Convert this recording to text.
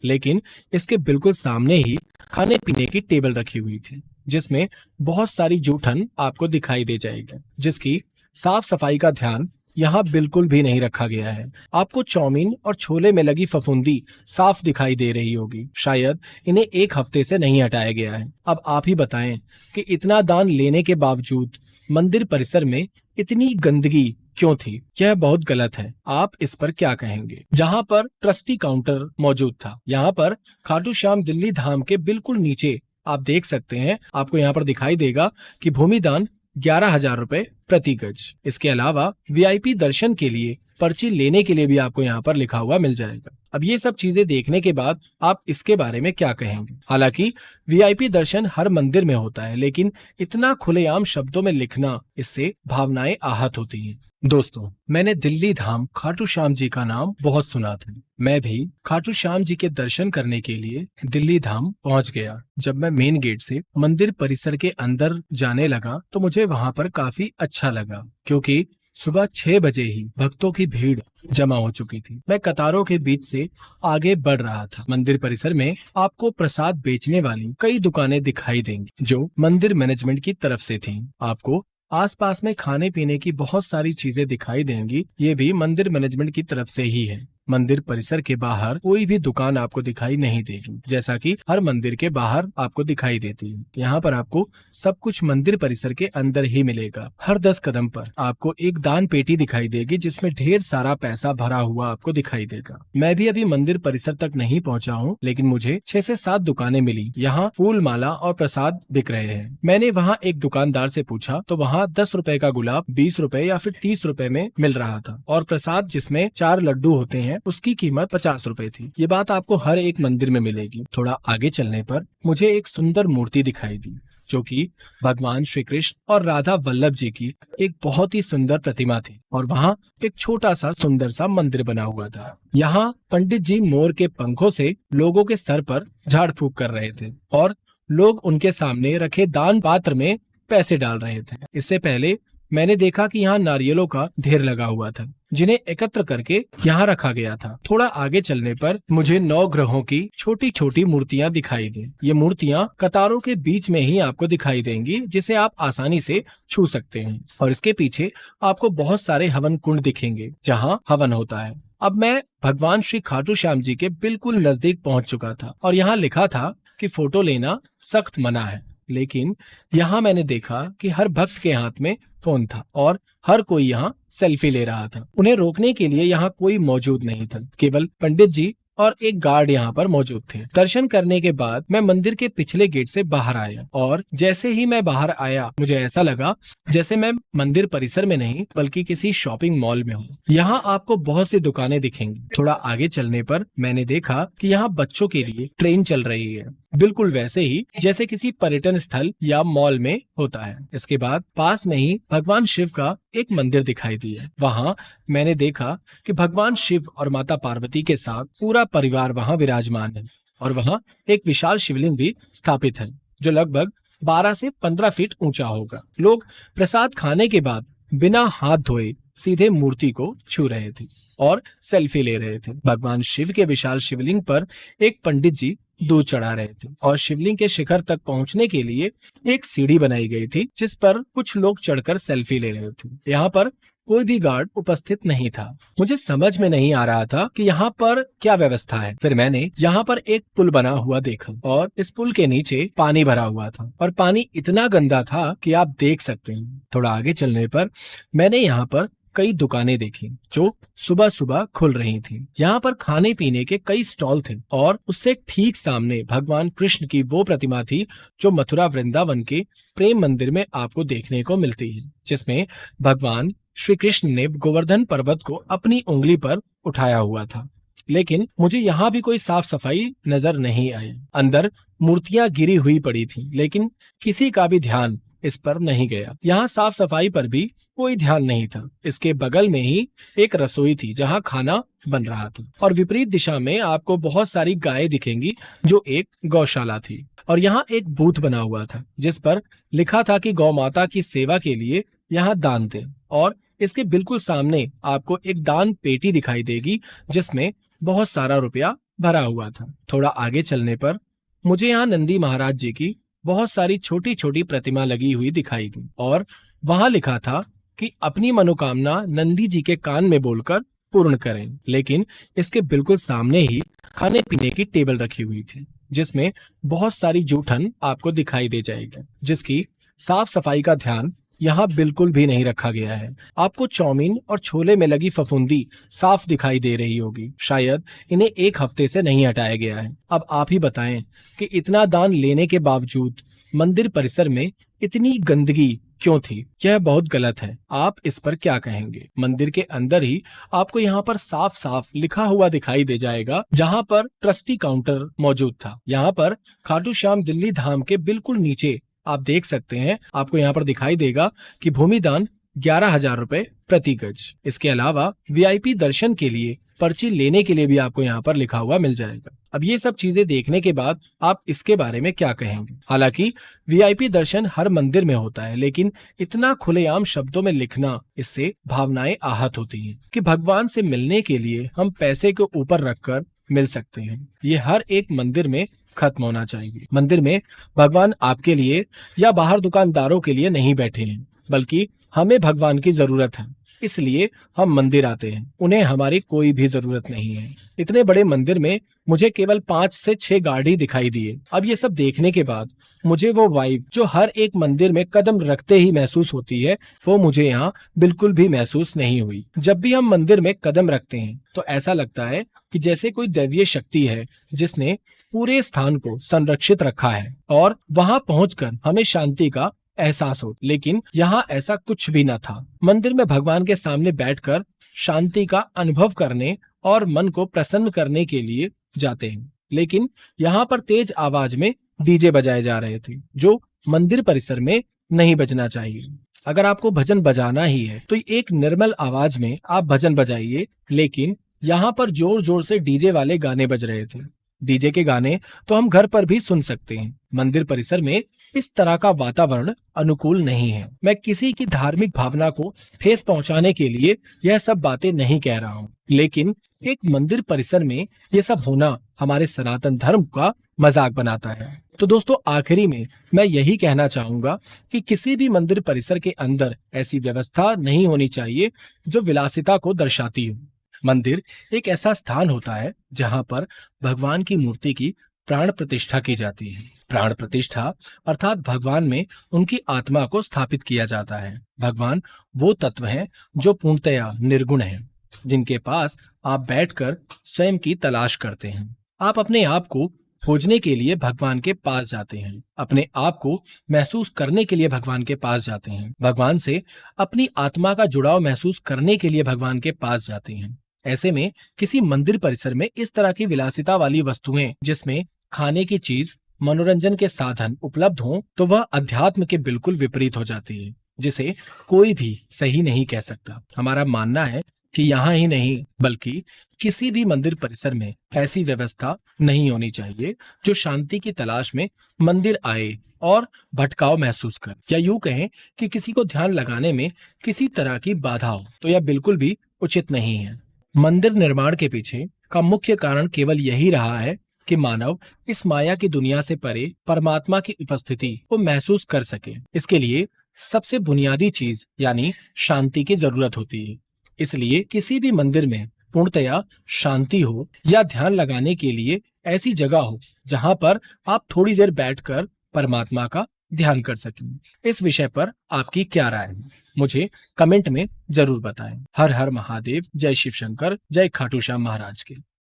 लेकिन इसके बिल्कुल सामने ही खाने पीने की टेबल रखी हुई थी, जिसमें बहुत सारी जूठन आपको दिखाई दे जाएगी, जिसकी साफ सफाई का ध्यान यहाँ बिल्कुल भी नहीं रखा गया है। आपको चाउमीन और छोले में लगी फफूंदी साफ दिखाई दे रही होगी, शायद इन्हें एक हफ्ते से नहीं हटाया गया है। अब आप ही बताएं कि इतना दान लेने के बावजूद मंदिर परिसर में इतनी गंदगी क्यों थी? यह बहुत गलत है। आप इस पर क्या कहेंगे? जहाँ पर ट्रस्टी काउंटर मौजूद था, यहाँ पर खाटू श्याम दिल्ली धाम के बिल्कुल नीचे आप देख सकते हैं, आपको यहाँ पर दिखाई देगा कि भूमि दान 11,000 रुपए प्रति गज। इसके अलावा वीआईपी दर्शन के लिए पर्ची लेने के लिए भी आपको यहाँ पर लिखा हुआ मिल जाएगा। अब ये सब चीजें देखने के बाद आप इसके बारे में क्या कहेंगे? हालांकि वीआईपी दर्शन हर मंदिर में होता है, लेकिन इतना खुलेआम शब्दों में लिखना, इससे भावनाएं आहत होती हैं। दोस्तों, मैंने दिल्ली धाम खाटू श्याम जी का नाम बहुत सुना था। मैं भी खाटू श्याम जी के दर्शन करने के लिए दिल्ली धाम पहुंच गया। जब मैं मेन गेट से मंदिर परिसर के अंदर जाने लगा तो मुझे वहां पर काफी अच्छा लगा, क्योंकि सुबह 6 बजे ही भक्तों की भीड़ जमा हो चुकी थी। मैं कतारों के बीच से आगे बढ़ रहा था। मंदिर परिसर में आपको प्रसाद बेचने वाली कई दुकानें दिखाई देंगी जो मंदिर मैनेजमेंट की तरफ से थीं। आपको आसपास में खाने पीने की बहुत सारी चीजें दिखाई देंगी, ये भी मंदिर मैनेजमेंट की तरफ से ही है। मंदिर परिसर के बाहर कोई भी दुकान आपको दिखाई नहीं देगी, जैसा कि हर मंदिर के बाहर आपको दिखाई देती है। यहाँ पर आपको सब कुछ मंदिर परिसर के अंदर ही मिलेगा। हर 10 कदम पर आपको एक दान पेटी दिखाई देगी, जिसमें ढेर सारा पैसा भरा हुआ आपको दिखाई देगा। मैं भी अभी मंदिर परिसर तक नहीं पहुँचा हूँ, लेकिन मुझे 6 से 7 दुकानें मिली। यहाँ फूल माला और प्रसाद बिक रहे हैं। मैंने वहाँ एक दुकानदार से पूछा तो वहाँ 10 रुपए का गुलाब 20 रुपए या फिर 30 रुपए में मिल रहा था, और प्रसाद जिसमें 4 लड्डू होते हैं उसकी कीमत 50 रुपए थी। ये बात आपको हर एक मंदिर में मिलेगी। थोड़ा आगे चलने पर मुझे एक सुंदर मूर्ति दिखाई दी, जो कि भगवान श्री कृष्ण और राधा वल्लभ जी की एक बहुत ही सुंदर प्रतिमा थी, और वहाँ एक छोटा सा सुंदर सा मंदिर बना हुआ था। यहाँ पंडित जी मोर के पंखों से लोगों के सर पर झाड़ फूंक कर रहे थे, और लोग उनके सामने रखे दान पात्र में पैसे डाल रहे थे। इससे पहले मैंने देखा कि यहाँ नारियलों का ढेर लगा हुआ था, जिन्हें एकत्र करके यहाँ रखा गया था। थोड़ा आगे चलने पर मुझे 9 ग्रहों की छोटी छोटी मूर्तियाँ दिखाई दी। ये मूर्तियाँ कतारों के बीच में ही आपको दिखाई देंगी, जिसे आप आसानी से छू सकते हैं, और इसके पीछे आपको बहुत सारे हवन कुंड दिखेंगे जहाँ हवन होता है। अब मैं भगवान श्री खाटू श्याम जी के बिल्कुल नजदीक पहुँच चुका था, और यहाँ लिखा था कि फोटो लेना सख्त मना है। लेकिन यहाँ मैंने देखा कि हर भक्त के हाथ में फोन था, और हर कोई यहाँ सेल्फी ले रहा था। उन्हें रोकने के लिए यहाँ कोई मौजूद नहीं था, केवल पंडित जी और एक गार्ड यहाँ पर मौजूद थे। दर्शन करने के बाद मैं मंदिर के पिछले गेट से बाहर आया, और जैसे ही मैं बाहर आया मुझे ऐसा लगा जैसे मैं मंदिर परिसर में नहीं बल्कि किसी शॉपिंग मॉल में हूँ। यहाँ आपको बहुत सी दुकानें दिखेंगी। थोड़ा आगे चलने पर मैंने देखा कि यहाँ बच्चों के लिए ट्रेन चल रही है, बिल्कुल वैसे ही जैसे किसी पर्यटन स्थल या मॉल में होता है। इसके बाद पास में ही भगवान शिव का एक मंदिर दिखाई दिया। वहाँ मैंने देखा कि भगवान शिव और माता पार्वती के साथ पूरा परिवार वहाँ विराजमान है, और वहाँ एक विशाल शिवलिंग भी स्थापित है, जो लगभग 12 से 15 फीट ऊंचा होगा। लोग प्रसाद खाने के बाद बिना हाथ धोए सीधे मूर्ति को छू रहे थे और सेल्फी ले रहे थे। भगवान शिव के विशाल शिवलिंग पर एक पंडित जी दूध चढ़ा रहे थे, और शिवलिंग के शिखर तक पहुंचने के लिए एक सीढ़ी बनाई गई थी, जिस पर कुछ लोग चढ़कर सेल्फी ले रहे थे। यहाँ पर कोई भी गार्ड उपस्थित नहीं था। मुझे समझ में नहीं आ रहा था कि यहाँ पर क्या व्यवस्था है। फिर मैंने यहाँ पर एक पुल बना हुआ देखा, और इस पुल के नीचे पानी भरा हुआ था, और पानी इतना गंदा था कि आप देख सकते हैं। थोड़ा आगे चलने पर मैंने यहाँ पर कई दुकानें देखी जो सुबह सुबह खुल रही थी। यहाँ पर खाने पीने के कई स्टॉल थे, और उससे ठीक सामने भगवान कृष्ण की वो प्रतिमा थी जो मथुरा वृंदावन के प्रेम मंदिर में आपको देखने को मिलती है, जिसमें भगवान श्री कृष्ण ने गोवर्धन पर्वत को अपनी उंगली पर उठाया हुआ था। लेकिन मुझे यहाँ भी कोई साफ सफाई नजर नहीं आई। अंदर मूर्तियां गिरी हुई पड़ी थी, लेकिन किसी का भी ध्यान इस पर नहीं गया। यहाँ साफ सफाई पर भी कोई ध्यान नहीं था। इसके बगल में ही एक रसोई थी जहाँ खाना बन रहा था, और विपरीत दिशा में आपको बहुत सारी गायें दिखेंगी जो एक गौशाला थी। और यहाँ एक बूथ बना हुआ था जिस पर लिखा था कि गौ माता की सेवा के लिए यहाँ दान दें, और इसके बिल्कुल सामने आपको एक दान पेटी दिखाई देगी जिसमें बहुत सारा रुपया भरा हुआ था। थोड़ा आगे चलने पर मुझे यहाँ नंदी महाराज जी की बहुत सारी छोटी छोटी प्रतिमा लगी हुई दिखाई दी और वहां लिखा था कि अपनी मनोकामना नंदी जी के कान में बोलकर पूर्ण करें। लेकिन इसके बिल्कुल सामने ही खाने पीने की टेबल रखी हुई थी, जिसमें बहुत सारी जूठन आपको दिखाई दे जाएगी, जिसकी साफ सफाई का ध्यान यहाँ बिल्कुल भी नहीं रखा गया है। आपको चाउमीन और छोले में लगी फफूंदी साफ दिखाई दे रही होगी। शायद इन्हें एक हफ्ते से नहीं हटाया गया है। अब आप ही बताएं कि इतना दान लेने के बावजूद मंदिर परिसर में इतनी गंदगी क्यों थी? यह बहुत गलत है। आप इस पर क्या कहेंगे? मंदिर के अंदर ही आपको यहाँ पर साफ साफ लिखा हुआ दिखाई दे जाएगा, जहाँ पर ट्रस्टी काउंटर मौजूद था। यहाँ पर खाटू श्याम दिल्ली धाम के बिल्कुल नीचे आप देख सकते हैं, आपको यहाँ पर दिखाई देगा कि भूमि दान 11,000 रुपए प्रति गज। इसके अलावा वीआईपी दर्शन के लिए पर्ची लेने के लिए भी आपको यहाँ पर लिखा हुआ मिल जाएगा। अब ये सब चीजें देखने के बाद आप इसके बारे में क्या कहेंगे? हालांकि वीआईपी दर्शन हर मंदिर में होता है, लेकिन इतना खुलेआम शब्दों में लिखना, इससे भावनाएं आहत होती हैं कि भगवान से मिलने के लिए हम पैसे को ऊपर रखकर मिल सकते हैं। ये हर एक मंदिर में खत्म होना चाहिए। मंदिर में भगवान आपके लिए या बाहर दुकानदारों के लिए नहीं बैठे हैं, बल्कि हमें भगवान की जरूरत है, इसलिए हम मंदिर आते हैं। उन्हें हमारी कोई भी जरूरत नहीं है। इतने बड़े मंदिर में मुझे केवल 5 से 6 गाड़ी दिखाई दिए। अब ये सब देखने के बाद मुझे वो वाइब जो हर एक मंदिर में कदम रखते ही महसूस होती है, वो मुझे यहाँ बिल्कुल भी महसूस नहीं हुई। जब भी हम मंदिर में कदम रखते हैं तो ऐसा लगता है कि जैसे कोई दैवीय शक्ति है जिसने पूरे स्थान को संरक्षित रखा है और वहां पहुंचकर हमें शांति का एहसास हो। लेकिन यहाँ ऐसा कुछ भी न था। मंदिर में भगवान के सामने बैठकर शांति का अनुभव करने और मन को प्रसन्न करने के लिए जाते हैं, लेकिन यहाँ पर तेज आवाज में डीजे बजाए जा रहे थे, जो मंदिर परिसर में नहीं बजना चाहिए। अगर आपको भजन बजाना ही है तो एक निर्मल आवाज में आप भजन बजाइए, लेकिन यहाँ पर जोर जोर से डीजे वाले गाने बज रहे थे। डीजे के गाने तो हम घर पर भी सुन सकते हैं। मंदिर परिसर में इस तरह का वातावरण अनुकूल नहीं है। मैं किसी की धार्मिक भावना को ठेस पहुंचाने के लिए यह सब बातें नहीं कह रहा हूँ, लेकिन एक मंदिर परिसर में यह सब होना हमारे सनातन धर्म का मजाक बनाता है। तो दोस्तों, आखिरी में मैं यही कहना चाहूंगा कि किसी भी मंदिर परिसर के अंदर ऐसी व्यवस्था नहीं होनी चाहिए जो विलासिता को दर्शाती हो। मंदिर एक ऐसा स्थान होता है जहां पर भगवान की मूर्ति की प्राण प्रतिष्ठा की जाती है। प्राण प्रतिष्ठा अर्थात भगवान में उनकी आत्मा को स्थापित किया जाता है। भगवान वो तत्व हैं जो पूर्णतया निर्गुण हैं, जिनके पास आप बैठकर स्वयं की तलाश करते हैं। आप अपने आप को खोजने के लिए भगवान के पास जाते हैं, अपने आप को महसूस करने के लिए भगवान के पास जाते हैं, भगवान से अपनी आत्मा का जुड़ाव महसूस करने के लिए भगवान के पास जाते हैं। ऐसे में किसी मंदिर परिसर में इस तरह की विलासिता वाली वस्तुएं, जिसमें खाने की चीज, मनोरंजन के साधन उपलब्ध हों, तो वह अध्यात्म के बिल्कुल विपरीत हो जाती है, जिसे कोई भी सही नहीं कह सकता। हमारा मानना है कि यहाँ ही नहीं बल्कि किसी भी मंदिर परिसर में ऐसी व्यवस्था नहीं होनी चाहिए जो शांति की तलाश में मंदिर आए और भटकाव महसूस कर, या यूं कहें कि किसी को ध्यान लगाने में किसी तरह की बाधा हो, तो यह बिल्कुल भी उचित नहीं है। मंदिर निर्माण के पीछे का मुख्य कारण केवल यही रहा है कि मानव इस माया की दुनिया से परे परमात्मा की उपस्थिति को महसूस कर सके। इसके लिए सबसे बुनियादी चीज यानी शांति की जरूरत होती है। इसलिए किसी भी मंदिर में पूर्णतया शांति हो या ध्यान लगाने के लिए ऐसी जगह हो जहां पर आप थोड़ी देर बैठकर परमात्मा का ध्यान कर सकें। इस विषय पर आपकी क्या राय है? मुझे कमेंट में जरूर बताएं। हर हर महादेव, जय शिव शंकर, जय खाटू श्याम महाराज के।